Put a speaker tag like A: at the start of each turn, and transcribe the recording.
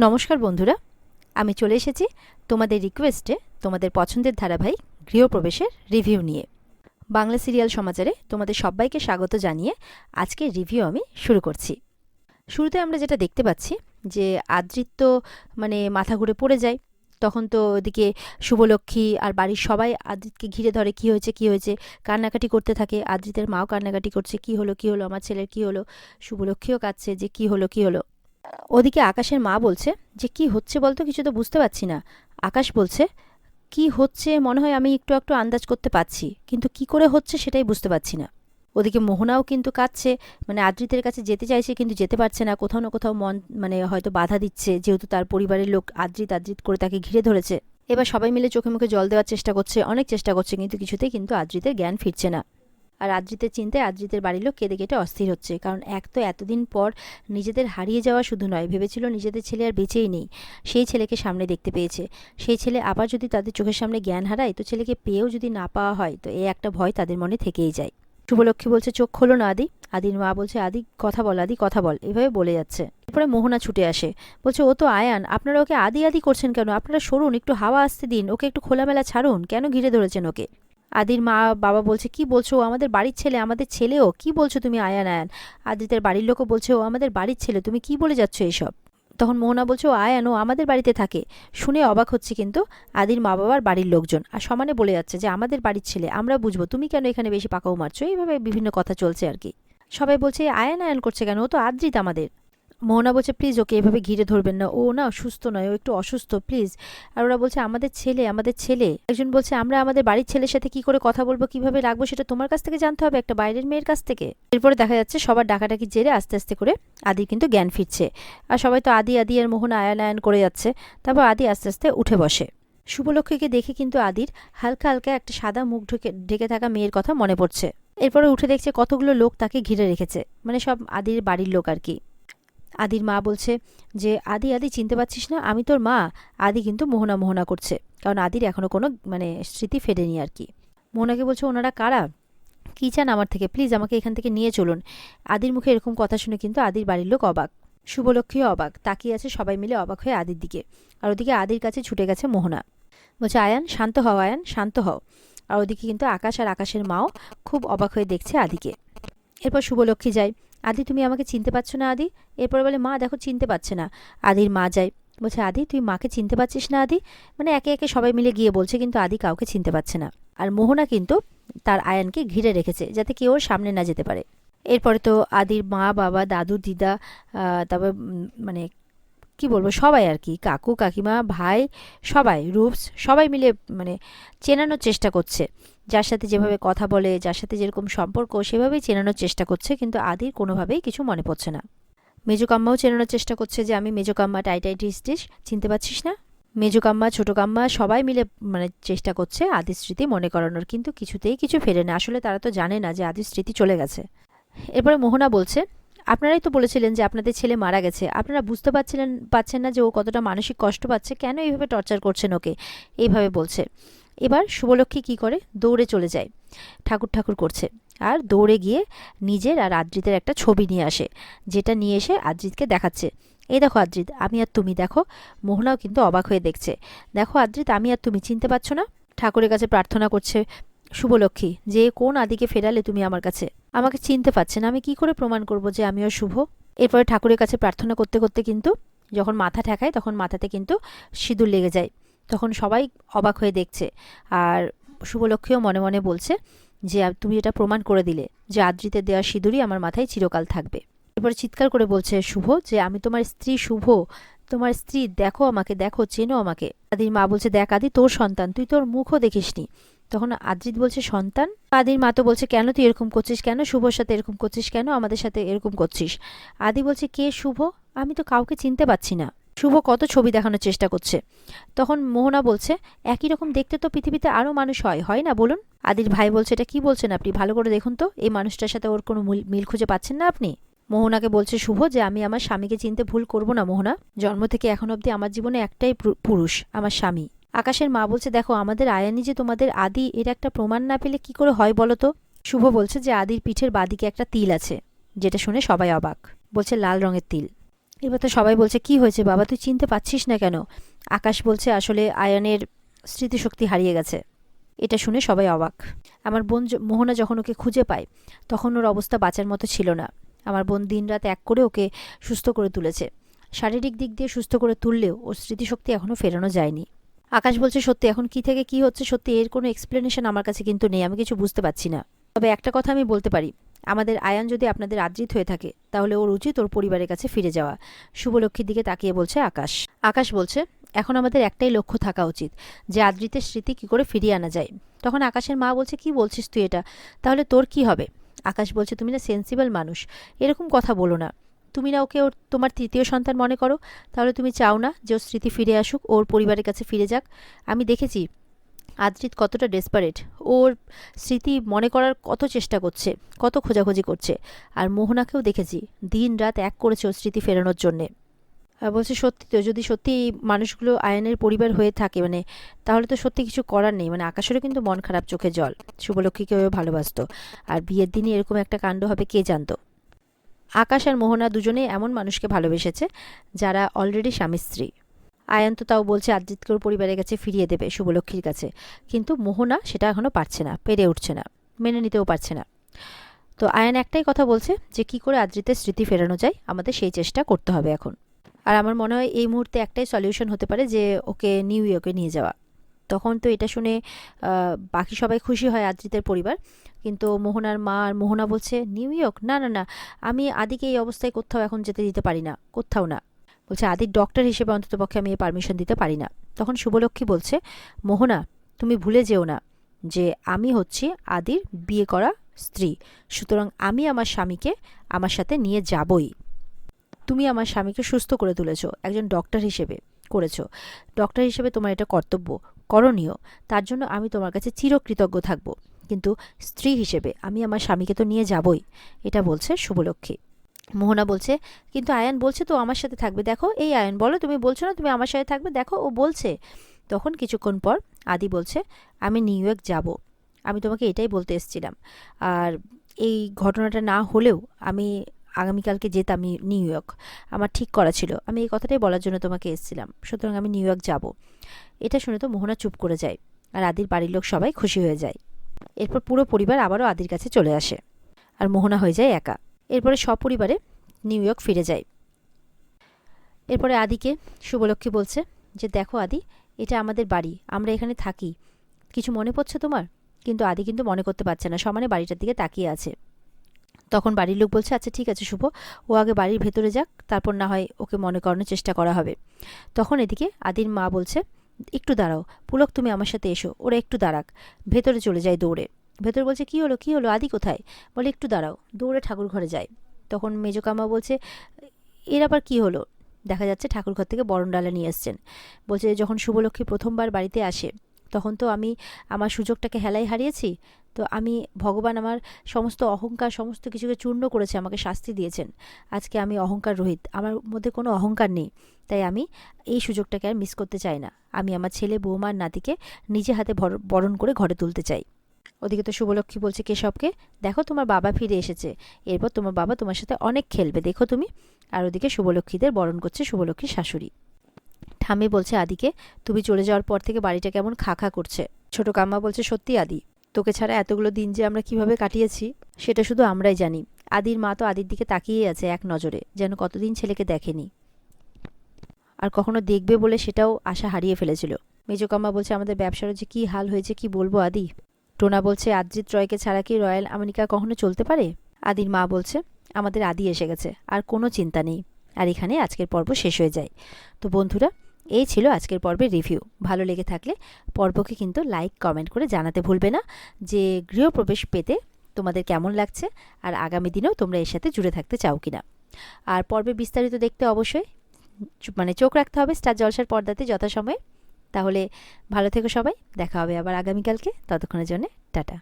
A: নমস্কার বন্ধুরা, আমি চলে এসেছি তোমাদের রিকোয়েস্টে তোমাদের পছন্দের ধারাবাহিক গৃহপ্রবেশের রিভিউ নিয়ে। বাংলা সিরিয়াল সমাচারে তোমাদের সবাইকে স্বাগত জানিয়ে আজকের রিভিউ আমি শুরু করছি। শুরুতে আমরা যেটা দেখতে পাচ্ছি যে আদ্রিত তো মাথা ঘুরে পড়ে যায়। তখন তো ওদিকে শুভলক্ষ্মী আর বাড়ির সবাই আদ্রিতকে ঘিরে ধরে, কী হয়েছে কী হয়েছে, কান্নাকাটি করতে থাকে। আদ্রিতের মাও কান্নাকাটি করছে, কী হলো আমার ছেলের কী হলো। শুভলক্ষ্মীও কাঁদছে যে কী হলো। ওদিকে আকাশের মা বলছে যে কি হচ্ছে বলতো, কিছু তো বুঝতে পারছি না। আকাশ বলছে কি হচ্ছে মনে হয় আমি একটু একটু আন্দাজ করতে পারছি, কিন্তু কি করে হচ্ছে সেটাই বুঝতে পারছি না। ওদিকে মোহনাও কিন্তু কাঁদছে, আদ্রিতের কাছে যেতে চাইছে কিন্তু যেতে পারছে না। কোথাও না কোথাও মন হয়তো বাধা দিচ্ছে, যেহেতু তার পরিবারের লোক আদ্রিত করে তাকে ঘিরে ধরেছে। এবার সবাই মিলে চোখে মুখে জল দেওয়ার চেষ্টা করছে, অনেক চেষ্টা করছে, কিন্তু কিছুতেই কিন্তু আদ্রিতের জ্ঞান ফিরছে না। আর আদ্রিতের চিন্তায় আদ্রিতের বাড়ির লোক কেঁদে কেটে অস্থির হচ্ছে। কারণ এক তো এতদিন পর নিজেদের হারিয়ে যাওয়া শুধু নয়, ভেবেছিল নিজেদের ছেলে আর বেঁচেই নেই, সেই ছেলেকে সামনে দেখতে পেয়েছে। সেই ছেলে আবার যদি তাদের চোখের সামনে জ্ঞান হারায়, তো ছেলেকে পেয়েও যদি না পাওয়া হয়, তো এই একটা ভয় তাদের মনে থেকেই যায়। শুভলক্ষ্মী বলছে চোখ খোলো না আদি। আদির মা বলছে আদি কথা বল, আদি কথা বল, এভাবে বলে যাচ্ছে। এরপরে মোহনা ছুটে আসে, বলছে ও তো আয়ান, আপনারা ওকে আদি আদি করছেন কেন? আপনারা সরুন, একটু হাওয়া আসতে দিন, ওকে একটু খোলামেলা ছাড়ুন, কেন ঘিরে ধরেছেন ওকে? আদির মা বাবা বলছে কি বলছো, ও আমাদের বাড়ির ছেলে, আমাদের ছেলেও, কি বলছো তুমি আয়ান আয়ান? আদিতের বাড়ির লোকও বলছে ও আমাদের বাড়ির ছেলে, তুমি কি বলে যাচ্ছ এসব? তখন মোহনা বলছে ও আয়ান, ও আমাদের বাড়িতে থাকে। শুনে অবাক হচ্ছে কিন্তু আদির মা বাবার বাড়ির লোকজন, আর সমানে বলে যাচ্ছে যে আমাদের বাড়ির ছেলে, আমরা বুঝবো, তুমি কেন এখানে বেশি পাকাও মারছো। এইভাবে বিভিন্ন কথা চলছে আর কি। সবাই বলছে আয়ান আয়ান করছে কেন, ও তো আদ্রিত আমাদের। মোহনা বলছে প্লিজ ওকে এভাবে ঘিরে ধরবেন না, ও না সুস্থ নয়, ও একটু অসুস্থ, প্লিজ। আর ওরা বলছে আমাদের ছেলে, আমাদের ছেলে। একজন বলছে আমরা আমাদের বাড়ির ছেলের সাথে কি করে কথা বলবো, কিভাবে রাখবো, সেটা তোমার কাছ থেকে জানতে হবে, একটা বাইরের মেয়ের কাছ থেকে। এরপরে দেখা যাচ্ছে সবার ডাকাডাকি জেরে আস্তে আস্তে করে আদির কিন্তু জ্ঞান ফিরছে। আর সবাই তো আদি আদি আর মোহনা আয়ান আয়ান করে যাচ্ছে। তারপর আদি আস্তে আস্তে উঠে বসে। শুভলক্ষ্মীকে দেখে কিন্তু আদির হালকা হালকা একটা সাদা মুখ ঢেকে থাকা মেয়ের কথা মনে পড়ছে। এরপরে উঠে দেখছে কতগুলো লোক তাকে ঘিরে রেখেছে, সব আদির বাড়ির লোক আর কি। আদির মা বলছে যে আদি আদি চিনতে পারছিস না, আমি তোর মা। আদি কিন্তু মোহনা মোহনা করছে, কারণ আদির এখনো কোনো স্মৃতি ফেরেনি আর কি। মোহনাকে বলছে ওনারা কারা, কী চান আমার থেকে, প্লিজ আমাকে এখান থেকে নিয়ে চলুন। আদির মুখে এরকম কথা শুনে কিন্তু আদির বাড়ির লোক অবাক, শুভলক্ষ্মীও অবাক, তাকিয়ে আছে সবাই মিলে অবাক হয়ে আদির দিকে। আর ওদিকে আদির কাছে ছুটে গেছে মোহনা, বলছে আয়ান শান্ত হও, আয়ান শান্ত হও। আর ওদিকে কিন্তু আকাশ আর আকাশের মাও খুব অবাক হয়ে দেখছে আদিকে। এরপর শুভলক্ষ্মী যায়, আদি তুমি আমাকে চিনতে পারছো না আদি? এরপর বলে মা দেখো চিনতে পারছে না। আদির মা যায়, বলছে আদি তুই মাকে চিনতে পারছিস না আদি? একে একে সবাই মিলে গিয়ে বলছে, কিন্তু আদি কাউকে চিনতে পারছে না। আর মোহনা কিন্তু তার আয়ানকে ঘিরে রেখেছে যাতে কেউ ওর সামনে না যেতে পারে। এরপরে তো আদির মা বাবা দাদু দিদা, তারপর কি বলবো সবাই আর কি, কাকু কাকিমা ভাই সবাই, রূপস সবাই মিলে চেনানোর চেষ্টা করছে। যার সাথে যেভাবে কথা বলে, যার সাথে যেরকম সম্পর্ক, সেভাবেই চেনানোর চেষ্টা করছে, কিন্তু আদির কোনোভাবেই কিছু মনে পড়ছে না। মেজকাম্মাও চেনানোর চেষ্টা করছে যে আমি মেজকাম্মা, টাইটাইটিস টিস চিনতে পারছিস না? মেজকাম্মা ছোটো কাম্মা সবাই মিলে চেষ্টা করছে আদির স্মৃতি মনে করানোর, কিন্তু কিছুতেই কিছু ফেরে না। আসলে তারা তো জানে না যে আদির স্মৃতি চলে গেছে। এরপরে মোহনা বলছে আপনারাই তো বলেছিলেন যে আপনাদের ছেলে মারা গেছে, আপনারা বুঝতে পারছেন না যে ও কতটা মানসিক কষ্ট পাচ্ছে, কেন এইভাবে টর্চার করছেন ওকে, এইভাবে বলছে। এবার শুভলক্ষ্মী কি করে, দৌড়ে চলে যায়, ঠাকুর ঠাকুর করছে, আর দৌড়ে গিয়ে নিজের আর আদ্রিতের একটা ছবি নিয়ে আসে, যেটা নিয়ে এসে আদ্রিতকে দেখাচ্ছে। এই দেখো আদ্রিত, আমি আর তুমি, দেখো। মোহনাও কিন্তু অবাক হয়ে দেখছে, দেখো আদ্রিত আমি আর তুমি, চিনতে পারছো না? ঠাকুরের কাছে প্রার্থনা করছে শুভলক্ষ্মী যে কোন আদিকে ফেরালে তুমি আমার কাছে, আমাকে চিনতে পারছে না, আমি কি করে প্রমাণ করব যে আমিও শুভ? এরপরে ঠাকুরের কাছে প্রার্থনা করতে করতে কিন্তু যখন মাথা ঠেকায়, তখন মাথাতে কিন্তু সিঁদুর লেগে যায়। তখন সবাই অবাক হয়ে দেখছে, আর শুভলক্ষ্মীও মনে মনে বলছে যে তুমি এটা প্রমাণ করে দিলে যে আদ্রিতের দেওয়া সিঁদুরই আমার মাথায় চিরকাল থাকবে। এরপরে চিৎকার করে বলছে শুভ যে আমি তোমার স্ত্রী শুভ, তোমার স্ত্রী, দেখো আমাকে, দেখো, চেনো আমাকে। আদির মা বলছে দেখ আদি, তোর সন্তান, তুই তোর মুখও দেখিসনি। তখন আদ্রিত বলছে সন্তান? আদির মা তো বলছে কেন তুই এরকম করছিস, কেন শুভর সাথে এরকম করছিস, কেন আমাদের সাথে এরকম করছিস? আদি বলছে কে শুভ, আমি তো কাউকে চিনতে পারছি না। শুভ কত ছবি দেখানোর চেষ্টা করছে। তখন মোহনা বলছে একই রকম দেখতে তো পৃথিবীতে আরও মানুষ হয় না বলুন? আদির ভাই বলছে এটা কি বলছেন আপনি, ভালো করে দেখুন তো, এই মানুষটার সাথে ওর কোনো মিল খুঁজে পাচ্ছেন না আপনি? মোহনাকে বলছে শুভ যে আমি আমার স্বামীকে চিনতে ভুল করব না মোহনা, জন্ম থেকে এখন অবধি আমার জীবনে একটাই পুরুষ, আমার স্বামী। আকাশের মা বলছে দেখো আমাদের আয়ানি যে তোমাদের আদি, এর একটা প্রমাণ না পেলে কি করে হয় বলো তো? শুভ বলছে যে আদির পিঠের বাদিকে একটা তিল আছে, যেটা শুনে সবাই অবাক, বলছে লাল রঙের তিল। এবার তো সবাই বলছে কি হয়েছে বাবা, তুই চিনতে পারছিস না কেন? আকাশ বলছে আসলে আয়ানের স্মৃতিশক্তি হারিয়ে গেছে। এটা শুনে সবাই অবাক। আমার বোন মোহনা যখন ওকে খুঁজে পায় তখন ওর অবস্থা বাঁচার মতো ছিল না। আমার বোন দিনরাত এক করে ওকে সুস্থ করে তুলেছে। শারীরিক দিক দিয়ে সুস্থ করে তুললেও ওর স্মৃতিশক্তি এখনও ফেরানো যায়নি। আকাশ বলছে সত্যি এখন কি থেকে কি হচ্ছে, সত্যি এর কোনো এক্সপ্লেনেশন আমার কাছে কিন্তু নেই, আমি কিছু বুঝতে পারছি না। তবে একটা কথা আমি বলতে পারি, আমাদের আয়ান যদি আপনাদের আদ্রিত হয়ে থাকে তাহলে ওর উচিত ওর পরিবারের কাছে ফিরে যাওয়া। শুভলক্ষ্মীর দিকে তাকিয়ে বলছে আকাশ। আকাশ বলছে এখন আমাদের একটাই লক্ষ্য থাকা উচিত, যে আদ্রিতের স্মৃতি কি করে ফিরিয়ে আনা যায়। তখন আকাশের মা বলছে কি বলছিস তুই এটা, তাহলে তোর কি হবে? আকাশ বলছে তুমি না সেন্সিবল মানুষ, এরকম কথা বলো না। তুমি না ওকে ওর তোমার তৃতীয় সন্তান মনে করো? তাহলে তুমি চাও না যে ওর স্মৃতি ফিরে আসুক, ওর পরিবারের কাছে ফিরে যাক? আমি দেখেছি আদ্রিত কতটা ডেসপারেট, ওর স্মৃতি মনে করার কত চেষ্টা করছে, কত খোঁজাখুঁজি করছে। আর মোহনাকেও দেখেছি দিন রাত এক করেছে ওর স্মৃতি ফেরানোর জন্যে। আর বলছে সত্যি তো, যদি সত্যি এই মানুষগুলো আয়নের পরিবার হয়ে থাকে মানে, তাহলে তো সত্যি কিছু করার নেই। মানে আকাশেরও কিন্তু মন খারাপ, চোখে জল। শুভলক্ষ্মীকেও ভালোবাসতো, আর বিয়ের দিনই এরকম একটা কাণ্ড হবে কে জানতো। আকাশ আর মোহনা দুজনেই এমন মানুষকে ভালোবেসেছে যারা অলরেডি স্বামী স্ত্রী। আয়ান তো তাও বলছে আদ্রিতকে ওর পরিবারের কাছে ফিরিয়ে দেবে, শুভলক্ষ্মীর কাছে। কিন্তু মোহনা সেটা এখনও পারছে না, পেরে উঠছে না, মেনে নিতেও পারছে না। তো আয়ান একটাই কথা বলছে যে কি করে আদ্রিতের স্মৃতি ফেরানো যায়, আমাদের সেই চেষ্টা করতে হবে এখন। আর আমার মনে হয় এই মুহূর্তে একটাই সলিউশন হতে পারে, যে ওকে নিউ ইয়র্কে নিয়ে যাওয়া। তখন তো এটা শুনে বাকি সবাই খুশি হয়, আদ্রিতের পরিবার। কিন্তু মোহনার মা আর মোহনা বলছে নিউ ইয়র্ক, না না না, আমি আদিকে এই অবস্থায় কোথাও এখন যেতে দিতে পারি না, কোথাও না। বলছে আদির ডক্টর হিসেবে অন্ততপক্ষে আমি এই পারমিশন দিতে পারি না। তখন শুভলক্ষ্মী বলছে মোহনা, তুমি ভুলে যেও না যে আমি হচ্ছি আদির বিয়ে করা স্ত্রী, সুতরাং আমি আমার স্বামীকে আমার সাথে নিয়ে যাবই। তুমি আমার স্বামীকে সুস্থ করে তুলেছো, একজন ডক্টর হিসেবে করেছো। ডক্টর হিসেবে তোমার এটা কর্তব্য, করণীয়। তার জন্য আমি তোমার কাছে চিরকৃতজ্ঞ থাকব। কিন্তু স্ত্রী হিসেবে আমি আমার স্বামীকে তো নিয়ে যাবই। এটা বলছে শুভলক্ষ্মী। মোহনা বলছে কিন্তু আয়ান বলছে তো আমার সাথে থাকবে, দেখো এই আয়ান বলো, তুমি বলছো না তুমি আমার সাথে থাকবে, দেখো ও বলছে। তখন কিছুক্ষণ পর আদি বলছে আমি নিউ ইয়র্ক যাব, আমি তোমাকে এটাই বলতে এসেছিলাম। আর এই ঘটনাটা না হলেও আমি আগামীকালকে যেতাম নিউ ইয়র্ক, আমার ঠিক করা ছিল, আমি এই কথাটাই বলার জন্য তোমাকে এসেছিলাম, সুতরাং আমি নিউ ইয়র্ক যাব। এটা শুনে তো মোহনা চুপ করে যায়, আর আদির বাড়ির লোক সবাই খুশি হয়ে যায়। এরপর পুরো পরিবার আবারও আদির কাছে চলে আসে, আর মোহনা হয়ে যায় একা। এরপরে সপরিবারে নিউ ইয়র্ক ফিরে যায়। এরপরে আদিকে শুভলক্ষ্মী বলছে যে দেখো আদি, এটা আমাদের বাড়ি, আমরা এখানে থাকি, কিছু মনে পড়ছে তোমার? কিন্তু আদি কিন্তু মনে করতে পারছে না, সমানে বাড়িটার দিকে তাকিয়ে আছে। তখন বাড়ির লোক বলছে আচ্ছা ঠিক আছে শুভ, ও আগে বাড়ির ভেতরে যাক, তারপর না হয় ওকে মনে করানোর চেষ্টা করা হবে। তখন এদিকে আদির মা বলছে একটু দাঁড়াও পুলক, তুমি আমার সাথে এসো। ওরা একটু দাঁড়াক, ভেতরে চলে যায় দৌড়ে। ভেতরে বলছে কি হলো কি হলো, আদি কোথায়? বলে একটু দাঁড়াও, দৌড়ে ঠাকুর ঘরে যায়। তখন মেজকামা বলছে এর আবার কি হলো? দেখা যাচ্ছে ঠাকুর ঘর থেকে বরণডালা নিয়ে এসছেন। বলছে যখন শুভলক্ষ্মী প্রথমবার বাড়িতে আসে তখন তো আমি আমার সুযোগটাকে হেলায় হারিয়েছি। তো আমি ভগবান আমার সমস্ত অহংকার সমস্ত কিছুকে চূর্ণ করেছে, আমাকে শাস্তি দিয়েছেন। আজকে আমি অহংকার রহিত, আমার মধ্যে কোনো অহংকার নেই। তাই আমি এই সুযোগটাকে আর মিস করতে চাই না। আমি আমার ছেলে বৌমার নাতিকে নিজে হাতে বরণ করে ঘরে তুলতে চাই। ওদিকে তো শুভলক্ষ্মী বলছে কেশবকে দেখো তোমার বাবা ফিরে এসেছে, এরপর তোমার বাবা তোমার সাথে অনেক খেলবে, দেখো তুমি। আর ওদিকে শুভলক্ষ্মীদের বরণ করছে শুভলক্ষ্মীর শাশুড়ি। ঠাম্মি বলছে আদিকে তুমি চলে যাওয়ার পর থেকে বাড়িটা কেমন খা খা করছে। ছোট কাম্মা বলছে সত্যি আদি, তোকে ছাড়া এতগুলো দিন যে আমরা কিভাবে কাটিয়েছি সেটা শুধু আমরাই জানি। আদির মা তো আদির দিকে তাকিয়েই আছে এক নজরে, যেন কতদিন ছেলেকে দেখেনি, আর কখনো দেখবে বলে সেটাও আশা হারিয়ে ফেলেছিল। মেজকাম্মা বলছে আমাদের ব্যবসারও যে কী হাল হয়েছে কি বলবো আদি। টোনা বলছে আদ্রিত রয়কে ছাড়া কি রয়্যাল আমেরিকা কখনো চলতে পারে? আদির মা বলছে আমাদের আদি এসে গেছে, আর কোনো চিন্তা নেই। আর এখানে আজকের পর্ব শেষ হয়ে যায়। তো বন্ধুরা, এই ছিল আজকের পর্বের রিভিউ। ভালো লেগে থাকলে পর্বকে কিন্তু লাইক কমেন্ট করে জানাতে ভুলবে না যে গৃহপ্রবেশ পেতে তোমাদের কেমন লাগছে, আর আগামী দিনেও তোমরা এর সাথে জুড়ে থাকতে চাও কিনা। আর পর্বে বিস্তারিত দেখতে অবশ্যই চোখ রাখতে হবে স্টার জলসার পর্দাতে যথাসময়ে। তাহলে ভালো থেকো সবাই, দেখা হবে আবার আগামীকালকে, ততক্ষণের জন্য টাটা।